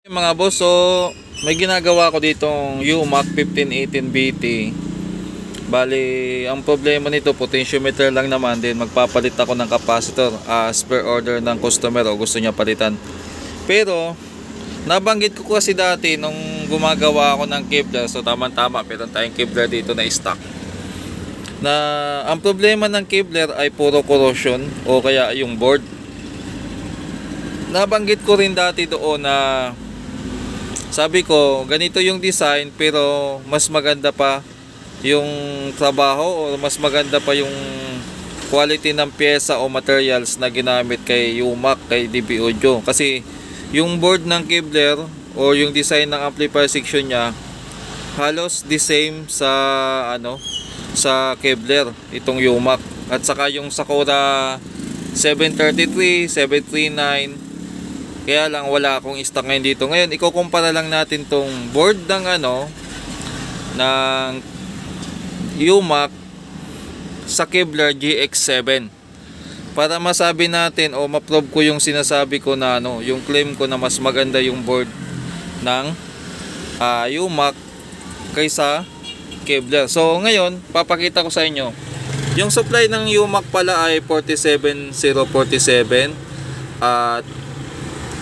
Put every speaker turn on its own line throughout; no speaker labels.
Mga boss, so may ginagawa ko ditong UMAC 1518BT. Bali, ang problema nito, potentiometer lang naman, din magpapalit ako ng capacitor as per order ng customer o gusto niya palitan. Pero nabanggit ko kasi dati nung gumagawa ako ng Kevlar, so tama-tama, meron tayong Kevlar dito na stock, na ang problema ng Kevlar ay puro corrosion o kaya yung board. Nabanggit ko rin dati doon na sabi ko, ganito yung design pero mas maganda pa yung trabaho o mas maganda pa yung quality ng pyesa o materials na ginamit kay UMAC, kay DB Audio. Kasi yung board ng Kevlar o yung design ng amplifier section niya halos the same sa sa Kevlar, itong UMAC. At saka yung Sakura 733, 739. Kaya lang wala akong stock ngayon dito. Ngayon, ikukumpara lang natin tong board ng ng UMAC sa Kevlar GX7 para masabi natin o ma-prove ko yung sinasabi ko na yung claim ko na mas maganda yung board ng UMAC kaysa Kevlar. So ngayon, papakita ko sa inyo. Yung supply ng UMAC pala ay 47047 at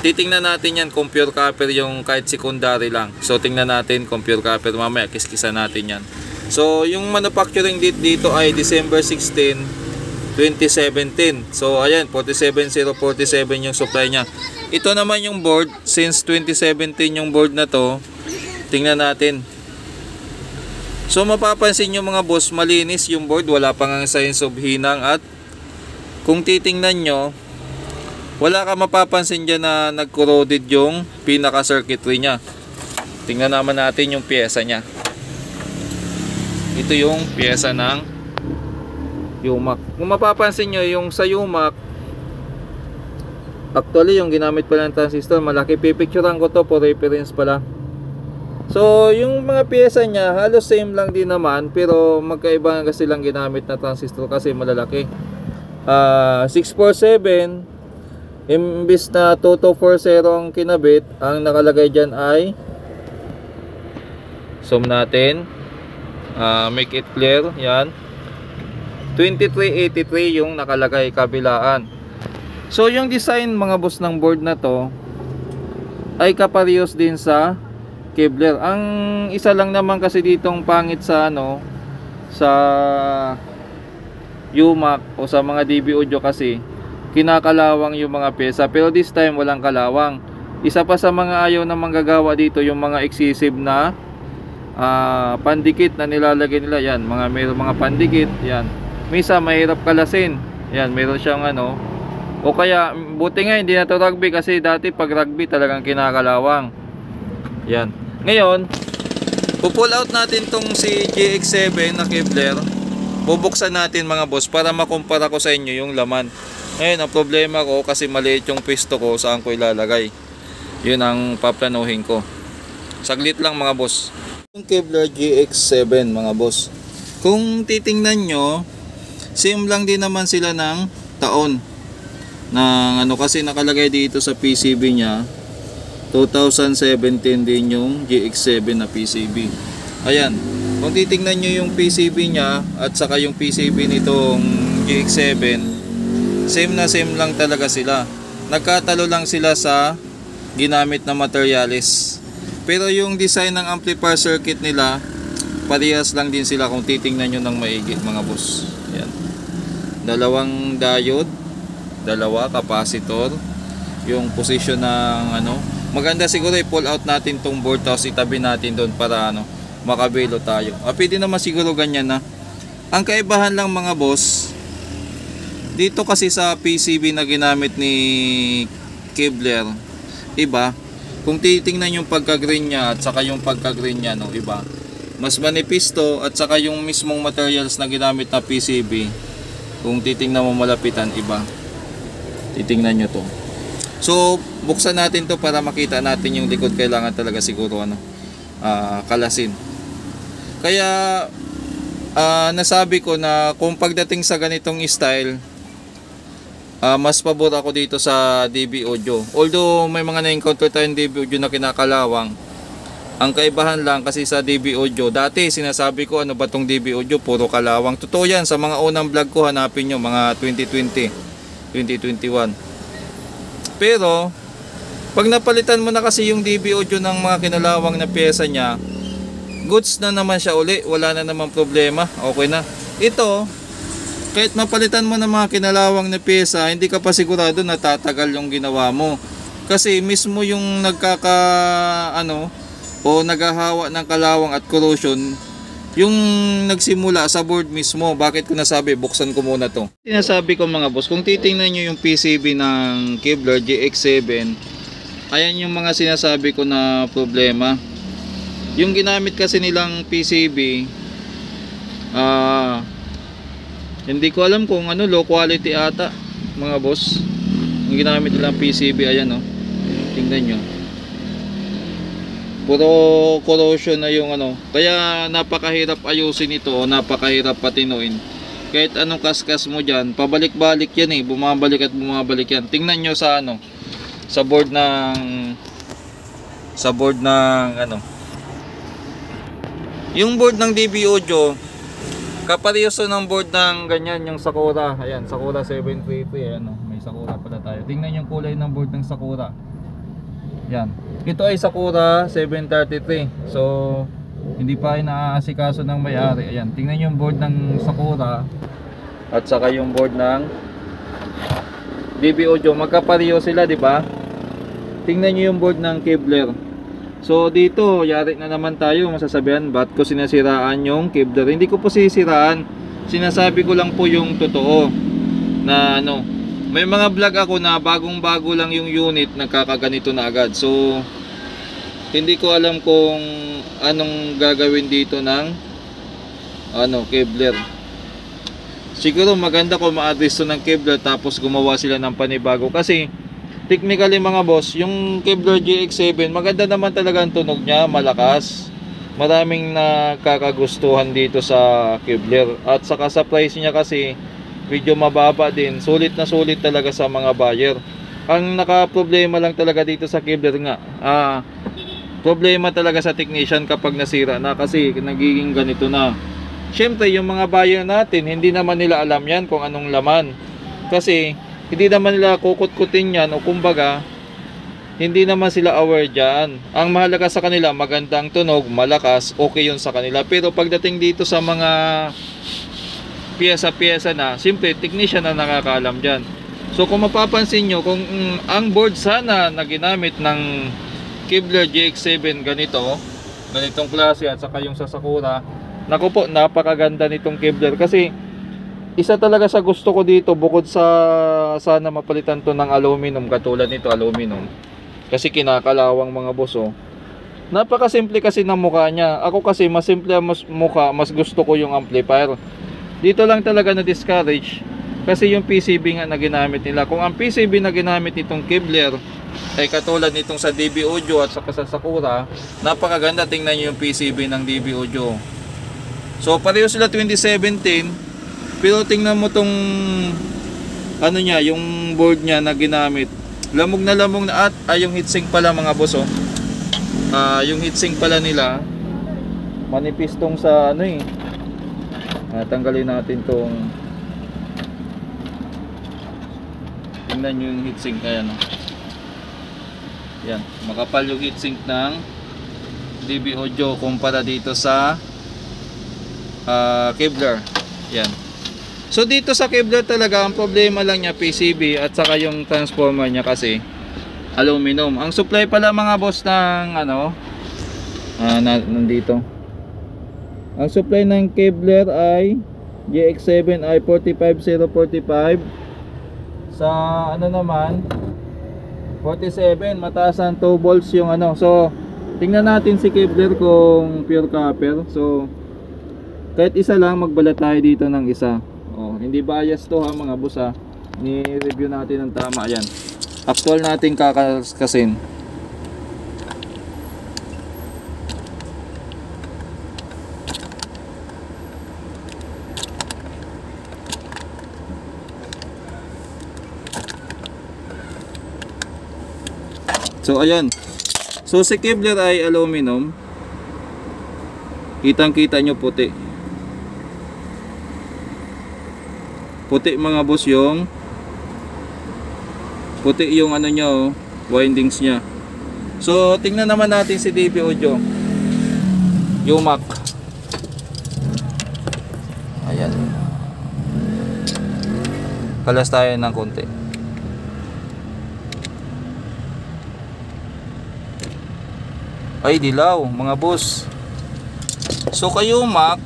titingnan natin yan kung pure copper yung kahit secondary lang. So tingnan natin kung pure copper, mamaya kiskisan natin yan. So yung manufacturing date dito ay December 16, 2017. So ayan, 47047 yung supply nya. Ito naman yung board, since 2017 yung board na to. Tingnan natin. So mapapansin nyo mga boss, malinis yung board, wala pang ang signs of hinang. At kung titingnan nyo, wala ka mapapansin dyan na nag-corroded yung pinaka-circuitry nya. Tingnan naman natin yung pyesa nya. Ito yung pyesa ng UMAC. Kung mapapansin nyo, yung sa UMAC, actually yung ginamit pala ng transistor, malaki. Pipicturean ko to for reference pala. So yung mga pyesa nya, halos same lang din naman, pero magkaiba kasi lang ginamit na transistor kasi malalaki. 647 imbis na 2240 ang kinabit, ang nakalagay dyan ay, zoom natin, make it clear, yan, 2383 yung nakalagay kabilaan. So yung design mga boss ng board na to ay kaparehas din sa Kevlar. Ang isa lang naman kasi ditong pangit sa sa UMAC o sa mga DB Audio kasi kinakalawang yung mga pyesa, pero this time walang kalawang. Isa pa sa mga ayaw na manggagawa dito yung mga excessive na pandikit na nilalagay nila. Yan, mayroong mga pandikit. Yan, misa mahirap kalasin. Yan, meron siyang o kaya buti nga hindi na to rugby, kasi dati pag rugby talagang kinakalawang. Yan, ngayon pull out natin tong si GX7 na Kevlar. Bubuksan natin mga boss para makumpara ko sa inyo yung laman. Ngayon, ang problema ko kasi maliit yung pwesto ko saan ko ilalagay. Yun ang paplanuhin ko. Saglit lang mga boss. Yung Kevlar GX7 mga boss, kung titingnan nyo, same lang din naman sila ng taon. Ng kasi nakalagay dito sa PCB nya 2017 din yung GX7 na PCB. Ayan, kung titingnan nyo yung PCB nya at saka yung PCB nitong GX7, same na same lang talaga sila. Nagkatalo lang sila sa ginamit na materials. Pero yung design ng amplifier circuit nila, parehas lang din sila kung titingnan nyo ng maigi mga boss. Ayan. Dalawang diode, dalawa capacitor, yung position ng maganda siguro i-pull out natin tong board tapos itabi natin doon para makabelo tayo. Pwede naman siguro ganyan na. Ang kaibahan lang mga boss, dito kasi sa PCB na ginamit ni Kevlar, iba. Kung titingnan yung pagka-green nya at saka yung pagka-green nya, iba. Mas manipis to, at saka yung mismong materials na ginamit na PCB, kung titingnan mo malapitan, iba. Titingnan nyo to. So buksan natin to para makita natin yung likod. Kailangan talaga siguro kalasin. Kaya nasabi ko na kung pagdating sa ganitong style, mas pabor ako dito sa DB Audio. Although may mga na-encounter tayong DB Audio na kinakalawang, ang kaibahan lang kasi sa DB Audio, dati sinasabi ko ano ba tong DB Audio, puro kalawang. Totoo yan, sa mga unang vlog ko, hanapin nyo mga 2020, 2021. Pero pag napalitan mo na kasi yung DB Audio ng mga kinalawang na pyesa niya, goods na naman siya uli, wala na naman problema, okay na. Ito, kahit mapalitan mo ng mga kinalawang na pyesa, hindi ka pa sigurado na tatagal yung ginawa mo. Kasi mismo yung naghahawa ng kalawang at corrosion, yung nagsimula sa board mismo. Bakit ko nasabi, buksan ko muna to. Sinasabi ko mga boss, kung titingnan nyo yung PCB ng Kevlar GX7, ayan yung mga sinasabi ko na problema. Yung ginamit kasi nilang PCB, hindi ko alam kung ano, low quality ata mga boss. Yung ginamit nilang PCB, ayan o, tingnan nyo, puro corrosion na yung ano. Kaya napakahirap ayusin ito, napakahirap patinuin. Kahit anong kaskas mo dyan, pabalik-balik yan eh, bumabalik at bumabalik yan. Tingnan nyo sa ano, sa board ng yung board ng DB Audio, kaparehas ng board ng ganyan, yung Sakura. Ayan, Sakura 733. Ayan, may Sakura pala tayo. Tingnan yung kulay ng board ng Sakura. Yan. Ito ay Sakura 733. So, hindi pa ay naaasikaso ng may-ari. Ayan, tingnan yung board ng Sakura at saka yung board ng DB Audio. Magkapareho sila, di ba? Tingnan niyo yung board ng Kevlar. So dito, yari na naman tayo. Masasabihan, ba't ko sinasiraan yung Kevlar? Hindi ko po sisiraan. Sinasabi ko lang po yung totoo. Na ano, may mga vlog ako na bagong-bago lang yung unit, nagkakaganito na agad. So hindi ko alam kung anong gagawin dito ng Kevlar. Siguro maganda kung ma-address to ng Kevlar tapos gumawa sila ng panibago. Kasi technically mga boss, yung Kevlar GX7, maganda naman talaga ang tunog niya, malakas. Maraming nakakagustuhan dito sa Kevlar. At saka sa price niya kasi, medyo mababa din. Sulit na sulit talaga sa mga buyer. Ang naka-problema lang talaga dito sa Kevlar nga, problema talaga sa technician kapag nasira na kasi nagiging ganito na. Siyempre, yung mga buyer natin, hindi naman nila alam yan kung anong laman. Kasi hindi naman nila kukut-kutin yan, o kumbaga hindi naman sila aware dyan. Ang mahalaga sa kanila, magandang tunog, malakas, okay yun sa kanila. Pero pagdating dito sa mga piyesa-piyesa na, simple, technician na nakakaalam dyan. So kung mapapansin nyo, kung ang board sana na ginamit ng Kevlar GX7 ganitong klase at saka yung sa Sakura, naku po, napakaganda nitong Kevlar. Kasi isa talaga sa gusto ko dito, bukod sa sana mapalitan to ng aluminum, katulad nito aluminum, kasi kinakalawang mga boss oh. Napakasimple kasi ng mukha niya. Ako kasi mas simple ang mukha, mas gusto ko yung amplifier. Dito lang talaga na discourage kasi yung PCB nga na ginamit nila. Kung ang PCB na ginamit nitong Kevlar ay katulad nitong sa DB Audio at saka sa Sakura, napakaganda. Tingnan niyo yung PCB ng DB Audio. So pareho sila 2017. Pero tingnan mo tong yung board niya na ginamit. Lamog na at yung heatsink pala mga boss oh. Yung heatsink pala nila manipis tong sa tanggalin natin tong, tingnan nyo yung heatsink, ayan oh. Yan, makapal yung heatsink ng DB Audio kumpara dito sa Kevlar. Yan. So dito sa Kevlar talaga, ang problema lang niya PCB at saka yung transformer niya kasi aluminum. Ang supply pala mga boss ng nandito. Ang supply ng Kevlar ay GX7 ay 45045. Sa naman 47, mataas ang 2 volts yung So tingnan natin si Kevlar kung pure copper. So kahit isa lang, magbalat tayo dito ng isa. Hindi bias to ha mga boss ha. Ni-review natin ng tama. Ayan, actual natin kakakasin. So ayan. So si Kevlar ay aluminum. Kitang-kita nyo puti. Puti mga boss yung puti yung ano niya oh, windings niya. So tingnan naman natin si DB Audio. Yumac. Ayan. Kalas tayo ng konti. Ay dilaw mga boss. So kayo Mac,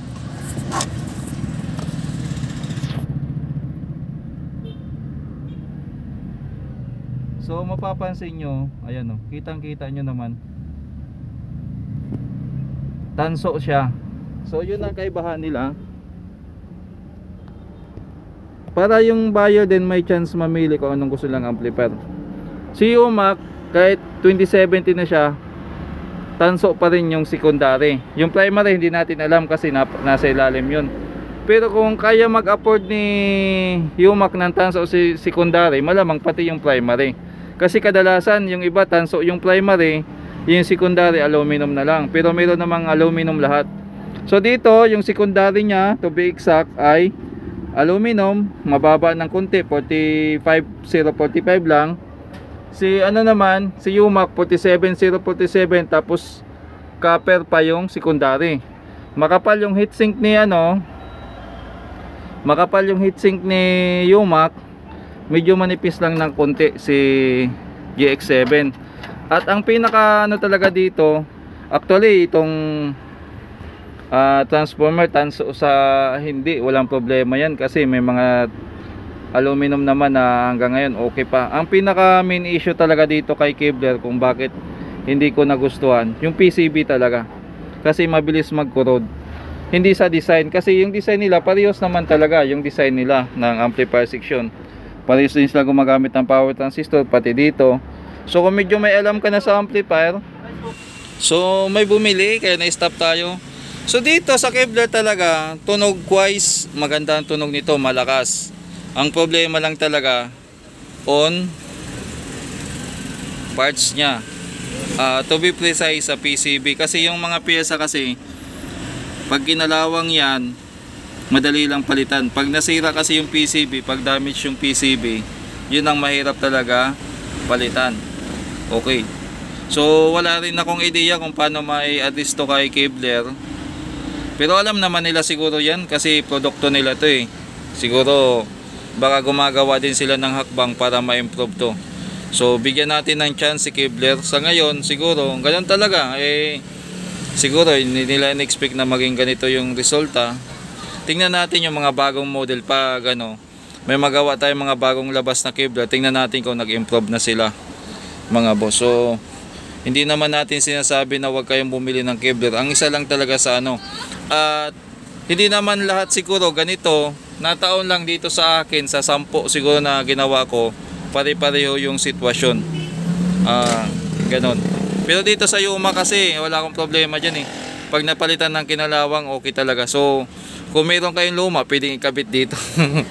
so mapapansin nyo, ayan o, kitang kita nyo naman, tanso siya. So yun ang kaibahan nila, para yung buyer din may chance mamili kung anong gusto lang amplifier. Si Yumac, kahit 2070 na siya, tanso pa rin yung secondary. Yung primary hindi natin alam kasi nasa ilalim yun. Pero kung kaya mag-afford ni Yumac ng tanso si secondary, malamang pati yung primary. Kasi kadalasan yung iba tanso yung primary, yung secondary aluminum na lang. Pero meron namang aluminum lahat. So dito yung secondary niya, to be exact, ay aluminum, mababa ng konti, 45045 lang. Si ano naman, si Yumac 47047, tapos copper pa yung secondary. Makapal yung heatsink ni ano, makapal yung heatsink ni Yumac, medyo manipis lang ng konti si GX7. At ang pinaka ano talaga dito, actually itong transformer tanso sa hindi, walang problema yan kasi may mga aluminum naman na hanggang ngayon okay pa. Ang pinaka main issue talaga dito kay Kevlar kung bakit hindi ko nagustuhan, yung PCB talaga. Kasi mabilis mag-corrode. Hindi sa design, kasi yung design nila parehas naman talaga, yung design nila ng amplifier section. Parehas din sila gumagamit ng power transistor pati dito. So kung medyo may alam ka na sa amplifier, so may bumili kaya na-stop tayo. So dito sa Kevlar talaga, tunog wise, maganda ang tunog nito, malakas. Ang problema lang talaga on parts niya, to be precise sa PCB, kasi yung mga pyesa kasi pag ginalawang yan madali lang palitan. Pag nasira kasi yung PCB, pag damage yung PCB, yun ang mahirap talaga palitan. Okay, so wala rin akong ideya kung paano mai-address to kay Kevlar, pero alam naman nila siguro yan kasi produkto nila to eh. Siguro baka gumagawa din sila ng hakbang para ma-improve to. So bigyan natin ng chance si Kevlar. Sa ngayon siguro ganun talaga eh, siguro hindi nila in-expect na maging ganito yung resulta. Tingnan natin yung mga bagong model pag ano, may magawa tayong mga bagong labas na Kevlar. Tingnan natin kung nag-improve na sila mga boss. So hindi naman natin sinasabi na huwag kayong bumili ng Kevlar. Ang isa lang talaga sa ano, at hindi naman lahat siguro ganito. Nataon lang dito sa akin sa 10 siguro na ginawa ko, pare-pareho yung sitwasyon. Ganon. Pero dito sa Yumac kasi wala akong problema dyan eh. Pag napalitan ng kinalawang okay talaga. So kung mayroon kayong luma, pwedeng ikabit dito.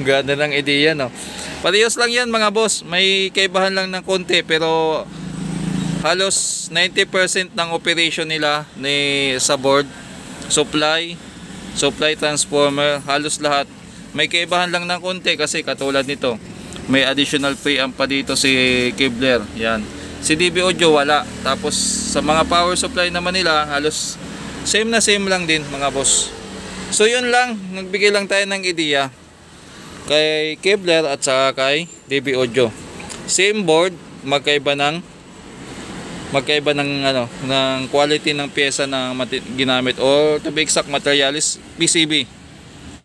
Ganda ng ideya no. Parehas lang yan mga boss. May kaibahan lang ng konti, pero halos 90% ng operation nila sa board, supply transformer, halos lahat may kaibahan lang ng konti. Kasi katulad nito, may additional preamp pa dito si Kevlar. Yan. Si DB Audio wala. Tapos sa mga power supply naman nila, halos same lang din mga boss. So yun lang, nagbigay lang tayo ng ideya kay Kevlar at saka kay DB Audio. Same board, magkaiba ng ano, ng quality ng pyesa na ginamit, or to be exact material is PCB.